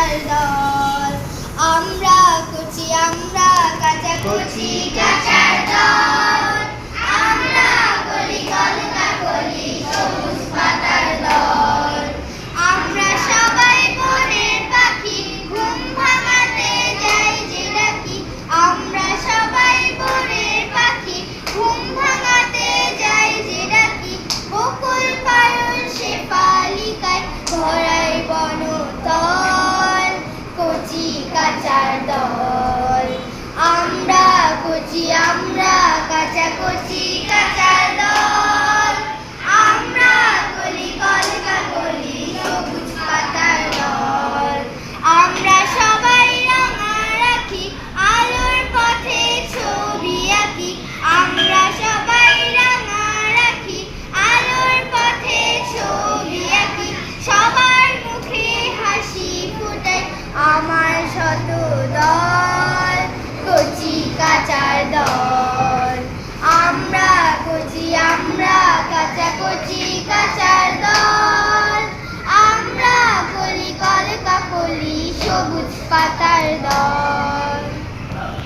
কাঁচাল দল। আমরা কচি আমরা কাঁচা কচি কাঁচাল দল। আমরা কলি কলকা কলি সবুজ পাতার দল। আমরা সবাই বনের পাখি ঘুম ভাঙাতে যাই যে ডাকি। আমরা সবাই বনের পাখি ঘুম ভাঙাতে যাই যে ডাকি। বকুল পারুল শেফালিকায় ভরাই বনতল। কচি কাঁচার দল। আমরা কচি আমরা কাঁচা কচি কাঁচার দল। আমরা কলি কলকা কলি সবুজ পাতার দল। আমরা সবাই রাঙা রাখি আলোর পথে ছবি আঁকি। আমরা সবাই রাঙা রাখি আলোর পথে ছবি আঁকি। সবার মুখে হাসি ফোটাই আমার শত দল। কচি কাঁচার দল। আমরা কচি আমরা কাঁচা কচি